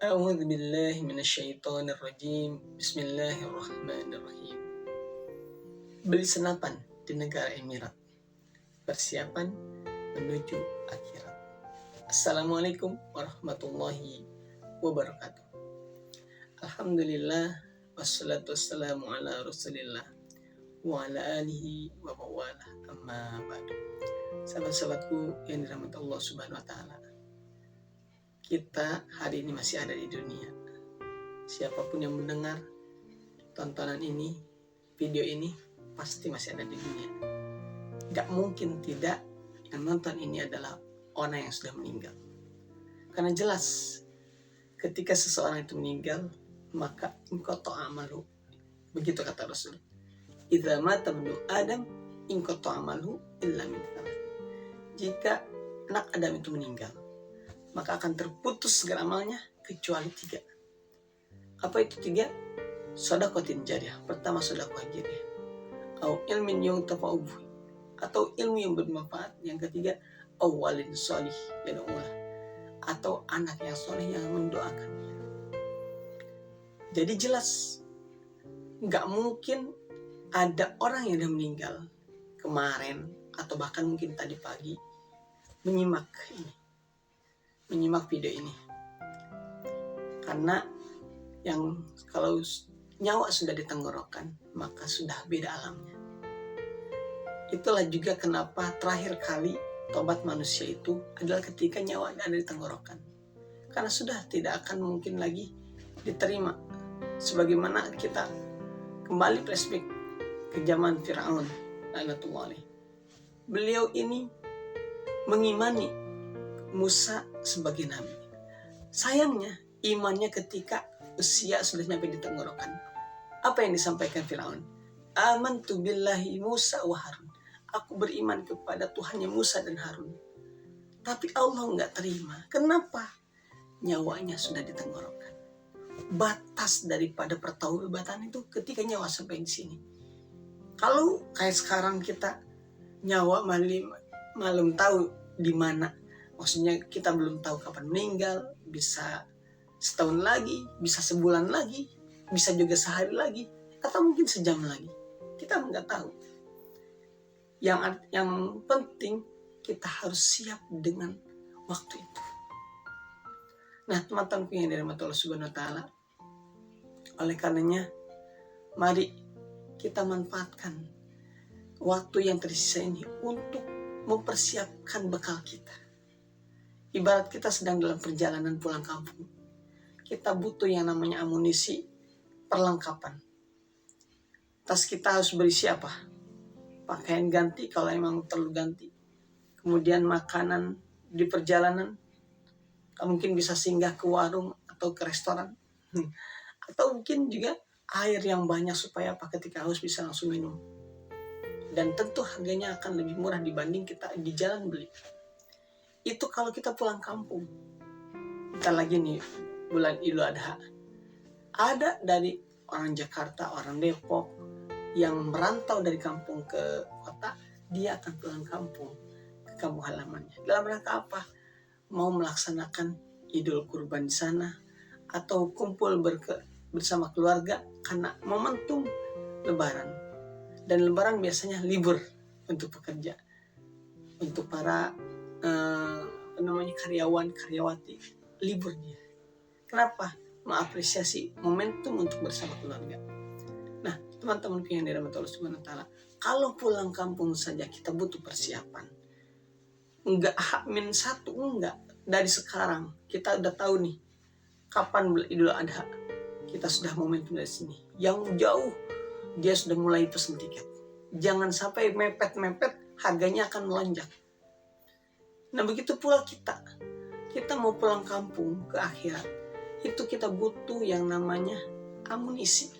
A'udzu billahi minasyaitonir rajim. Bismillahirrahmanirrahim. Beli senapan di negara Emirat. Persiapan menuju akhirat. Assalamualaikum warahmatullahi wabarakatuh. Alhamdulillah wassalatu wassalamu ala Rasulillah wa ala alihi wa mawalah, amma ba'du. Sahabat-sahabatku yang dirahmati Allah Subhanahu wa taala. Kita hari ini masih ada di dunia. Siapapun yang mendengar tontonan ini, video ini, pasti masih ada di dunia. Gak mungkin tidak yang nonton ini adalah orang yang sudah meninggal. Karena jelas ketika seseorang itu meninggal, maka inqata amalu. Begitu kata Rasul. Idza mata ibnu Adam inqata amalu illa min thalath. Jika anak Adam itu meninggal, maka akan terputus segala amalnya kecuali 3. Apa itu 3? Shadaqatin jariyah. Pertama, sedekah jariyah. Au ilmin yuntafa'u bihi, atau ilmu yang bermanfaat. Yang ketiga, awalin sholih yad'ulah, atau anak yang soleh yang mendoakannya. Jadi jelas nggak mungkin ada orang yang udah meninggal kemarin atau bahkan mungkin tadi pagi menyimak video ini, karena yang kalau nyawa sudah di tenggorokan maka sudah beda alamnya. Itulah juga kenapa terakhir kali tobat manusia itu adalah ketika nyawa ada di tenggorokan, karena sudah tidak akan mungkin lagi diterima. Sebagaimana kita kembali flashback ke zaman Fir'aun laknatullah alaih. Beliau ini mengimani Musa sebagai nabi. Sayangnya imannya ketika usia sudah sampai di tenggorokan. Apa yang disampaikan Firaun? Amantu billahi Musa wa Harun. Aku beriman kepada Tuhannya Musa dan Harun. Tapi Allah nggak terima. Kenapa? Nyawanya sudah di tenggorokan. Batas daripada pertaubatan itu ketika nyawa sampai di sini. Kalau kayak sekarang kita nyawa malam tahu di mana. Maksudnya kita belum tahu kapan meninggal, bisa setahun lagi, bisa sebulan lagi, bisa juga sehari lagi, atau mungkin sejam lagi. Kita nggak tahu. Yang penting kita harus siap dengan waktu itu. Nah, teman-temanku yang dirahmati Allah Subhanahu wa taala, oleh karenanya mari kita manfaatkan waktu yang tersisa ini untuk mempersiapkan bekal kita. Ibarat kita sedang dalam perjalanan pulang kampung, kita butuh yang namanya amunisi, perlengkapan. Tas kita harus berisi apa? Pakaian ganti kalau emang perlu ganti. Kemudian makanan di perjalanan, mungkin bisa singgah ke warung atau ke restoran. Atau mungkin juga air yang banyak supaya ketika haus bisa langsung minum. Dan tentu harganya akan lebih murah dibanding kita di jalan beli. Itu kalau kita pulang kampung. Kita lagi nih bulan Idul Adha. Ada dari orang Jakarta, orang Depok yang merantau dari kampung ke kota, dia akan pulang kampung ke kampung halamannya. Dalam rangka apa? Mau melaksanakan Idul Kurban di sana atau kumpul bersama keluarga karena momentum Lebaran. Dan Lebaran biasanya libur untuk pekerja, untuk para karyawan karyawati, libur dia. Kenapa? Mengapresiasi momentum untuk bersama keluarga. Nah, teman-teman yang dirahmati Allah Subhanahu wa taala, kalau pulang kampung saja kita butuh persiapan. Enggak H-1, enggak. Dari sekarang kita udah tahu nih kapan Idul Adha. Kita sudah momentum dari sini. Yang jauh dia sudah mulai pesen tiket. Jangan sampai mepet-mepet, harganya akan melonjak. Nah, begitu pula kita mau pulang kampung ke akhirat, itu kita butuh yang namanya amunisi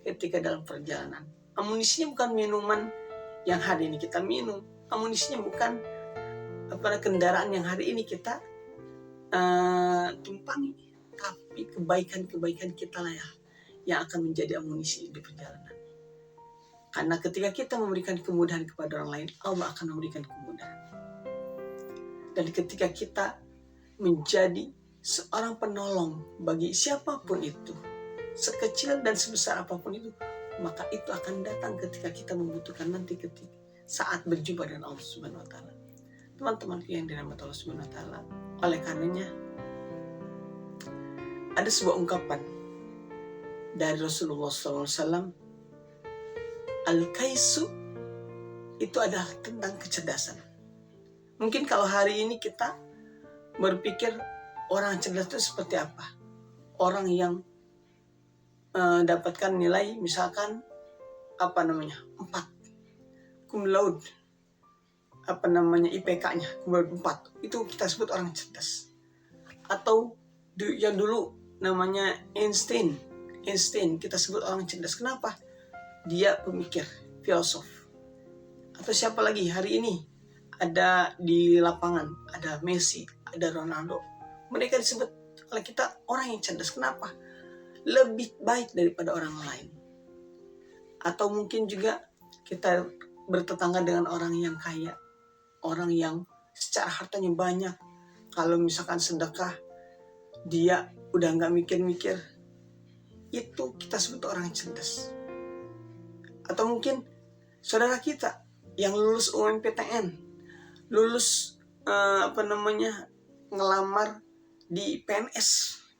ketika dalam perjalanan. Amunisinya bukan minuman yang hari ini kita minum, amunisinya bukan kendaraan yang hari ini kita tumpangi, tapi kebaikan-kebaikan kita lah yang akan menjadi amunisi di perjalanan. Karena ketika kita memberikan kemudahan kepada orang lain, Allah akan memberikan kemudahan. Dan ketika kita menjadi seorang penolong bagi siapapun itu, sekecil dan sebesar apapun itu, maka itu akan datang ketika kita membutuhkan nanti ketika saat berjumpa dengan Allah Subhanahu wa taala. Teman-teman yang dirahmati Allah Subhanahu wa taala, oleh karenanya ada sebuah ungkapan dari Rasulullah SAW, al-kaisu itu adalah tentang kecerdasan. Mungkin kalau hari ini kita berpikir orang cerdas itu seperti apa? Orang yang dapatkan nilai misalkan 4 cum laude, IPK-nya cum laude 4, itu kita sebut orang cerdas. Atau yang dulu namanya Einstein kita sebut orang cerdas. Kenapa? Dia pemikir, filosof. Atau siapa lagi hari ini ada di lapangan, ada Messi, ada Ronaldo. Mereka disebut oleh kita orang yang cerdas. Kenapa? Lebih baik daripada orang lain. Atau mungkin juga kita bertetangga dengan orang yang kaya, orang yang secara hartanya banyak. Kalau misalkan sedekah, dia udah nggak mikir-mikir. Itu kita sebut orang yang cerdas. Atau mungkin saudara kita yang lulus UMPTN, lulus ngelamar di PNS,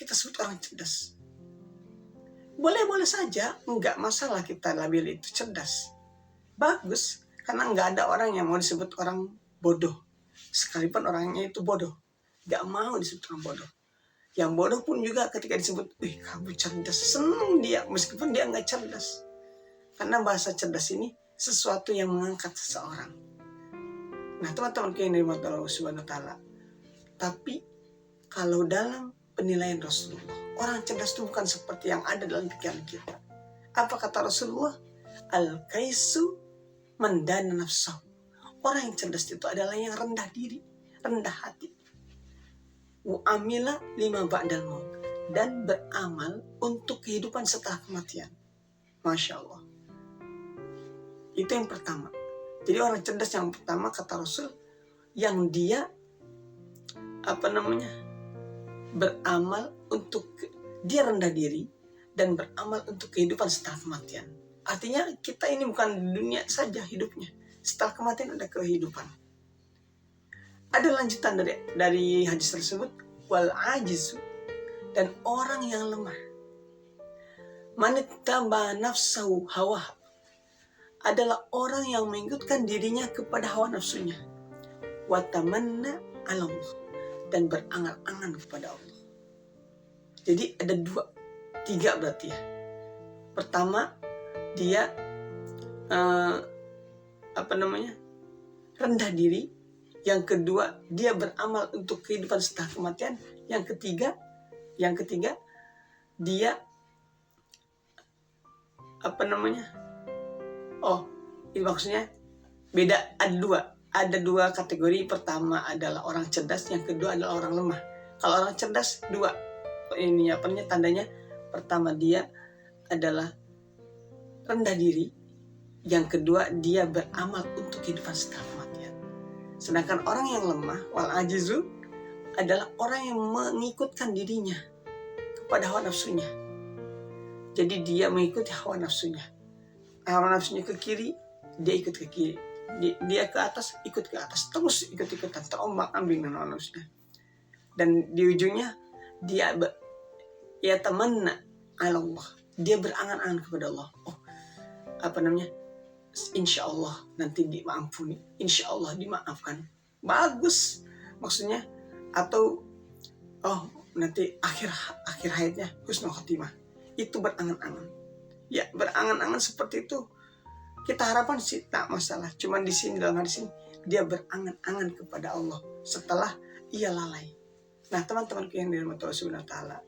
kita sebut orang cerdas. Boleh-boleh saja, nggak masalah kita label itu cerdas. Bagus, karena nggak ada orang yang mau disebut orang bodoh. Sekalipun orangnya itu bodoh, nggak mau disebut orang bodoh. Yang bodoh pun juga ketika disebut, kamu cerdas, senang dia, meskipun dia nggak cerdas. Karena bahasa cerdas ini sesuatu yang mengangkat seseorang. Nah, teman-teman yang dirahmati Allah Subhanahu wa taala. Tapi kalau dalam penilaian Rasulullah, orang cerdas itu bukan seperti yang ada dalam pikiran kita. Apa kata Rasulullah? Al-kaisu mendana nafsahu. Orang yang cerdas itu adalah yang rendah diri, rendah hati. Wa'amila lima ba'dal maut. Dan beramal untuk kehidupan setelah kematian. Masya Allah. Itu yang pertama. Jadi orang cerdas yang pertama kata Rasul, yang dia beramal untuk, dia rendah diri dan beramal untuk kehidupan setelah kematian. Artinya kita ini bukan di dunia saja hidupnya, setelah kematian ada kehidupan. Ada lanjutan dari hadis tersebut, wal ajizu, dan orang yang lemah, manittaba nafsahu hawa, adalah orang yang mengikutkan dirinya kepada hawa nafsunya, wa tamanna 'ala Allah, dan berangan-angan kepada Allah. Jadi ada 3 berarti ya. Pertama, dia rendah diri. Yang kedua, dia beramal untuk kehidupan setelah kematian. Yang ketiga, dia ini maksudnya beda, ada dua kategori. Pertama adalah orang cerdas, yang kedua adalah orang lemah. Kalau orang cerdas tandanya. Pertama, dia adalah rendah diri. Yang kedua, dia beramal untuk kehidupan setelah kematian. Sedangkan orang yang lemah, wal ajizu, adalah orang yang mengikutkan dirinya kepada hawa nafsunya. Jadi dia mengikuti hawa nafsunya. Hawa nafsunya ke kiri, dia ikut ke kiri. Dia ke atas, ikut ke atas. Terus ikut-ikutan, terombang-ambing dengan hawa nafsunya. Dan di ujungnya, dia tamanna 'ala Allah. Dia berangan-angan kepada Allah. Insya Allah nanti dimaafuni, insya Allah dimaafkan. Bagus maksudnya. Atau nanti akhir hayatnya husnul khotimah. Itu berangan-angan. Ya, berangan-angan seperti itu kita harapkan sih tak masalah. Cuman di sini, dalam hadis ini, dia berangan-angan kepada Allah setelah ia lalai. Nah, teman-teman yang dirahmati Allah Subhanahu wa taala,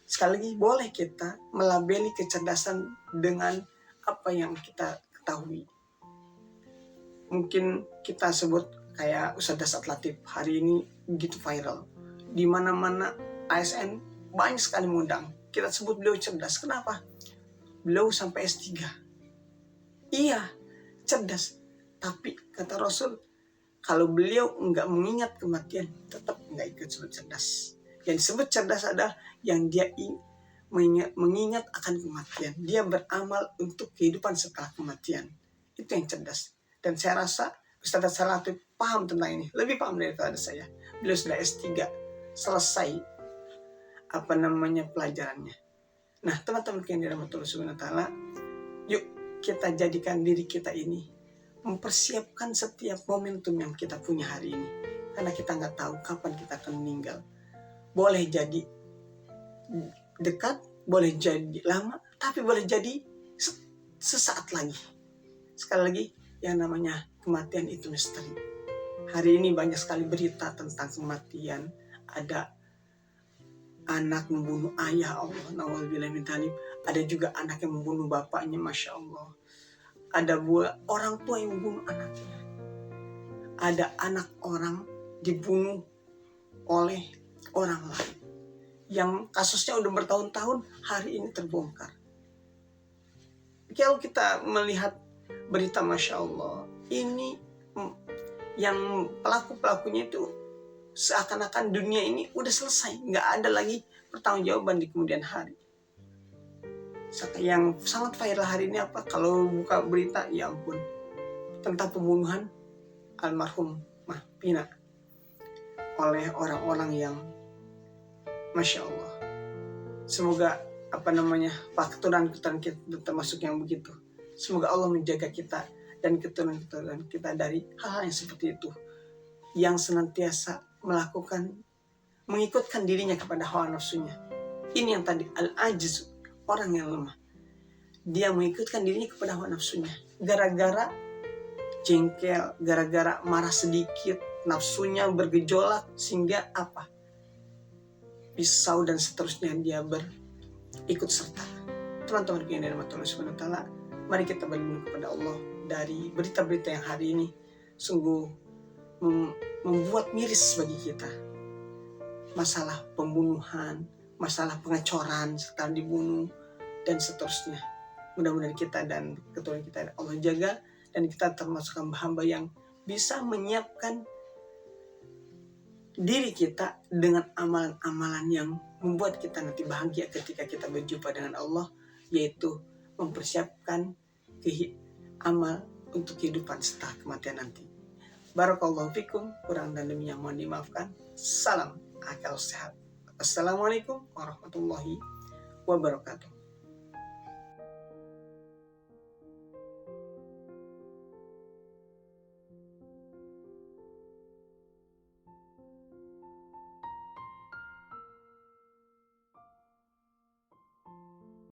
sekali lagi boleh kita melabeli kecerdasan dengan apa yang kita ketahui. Mungkin kita sebut kayak Ustadz Dasat Latif hari ini begitu viral. Di mana-mana ASN banyak sekali mengundang. Kita sebut beliau cerdas. Kenapa? Beliau sampai S3. Iya, cerdas. Tapi kata Rasul, kalau beliau nggak mengingat kematian, tetap nggak ikut sebut cerdas. Yang disebut cerdas adalah yang dia mengingat akan kematian. Dia beramal untuk kehidupan setelah kematian. Itu yang cerdas. Dan saya rasa Ustaz Salafi paham tentang ini. Lebih paham daripada saya. Beliau sudah S3. Selesai pelajarannya. Nah, teman-teman yang dirahmati Allah Subhanahu wa taala, yuk kita jadikan diri kita ini mempersiapkan setiap momentum yang kita punya hari ini. Karena kita nggak tahu kapan kita akan meninggal. Boleh jadi dekat, boleh jadi lama, tapi boleh jadi sesaat lagi. Sekali lagi, yang namanya kematian itu misteri. Hari ini banyak sekali berita tentang kematian. Ada anak membunuh ayah, Allah na'udzubillah min dzalik. Ada juga anak yang membunuh bapaknya, Masya Allah. Ada orang tua yang membunuh anaknya. Ada anak orang dibunuh oleh orang lain yang kasusnya udah bertahun-tahun, hari ini terbongkar. Kalau kita melihat berita, Masya Allah, ini yang pelaku-pelakunya itu seakan-akan dunia ini udah selesai, nggak ada lagi pertanggungjawaban di kemudian hari. Yang sangat viral hari ini apa? Kalau buka berita, ya ampun, tentang pembunuhan almarhum Mah Pina oleh orang-orang yang Masya Allah. Semoga keturunan kita termasuk yang begitu. Semoga Allah menjaga kita dan keturunan kita dari hal yang seperti itu, yang senantiasa mengikutkan dirinya kepada hawa nafsunya. Ini yang tadi al-ajiz, orang yang lemah. Dia mengikutkan dirinya kepada hawa nafsunya. Gara-gara jengkel, gara-gara marah sedikit, nafsunya bergejolak sehingga pisau dan seterusnya dia berikut serta. Teman-teman yang dirahmati Allah Subhanahu wa taala, mari kita berlindung kepada Allah dari berita-berita yang hari ini sungguh membuat miris bagi kita. Masalah pembunuhan, masalah pengecoran, sekarang dibunuh, dan seterusnya. Mudah-mudahan kita dan keturunan kita Allah jaga, dan kita termasuk hamba-hamba yang bisa menyiapkan diri kita dengan amalan-amalan yang membuat kita nanti bahagia ketika kita berjumpa dengan Allah, yaitu mempersiapkan amal untuk kehidupan setelah kematian nanti. Barakallahu fikum, kurang dan lebihnya mohon dimaafkan. Salam akal sehat. Assalamualaikum warahmatullahi wabarakatuh.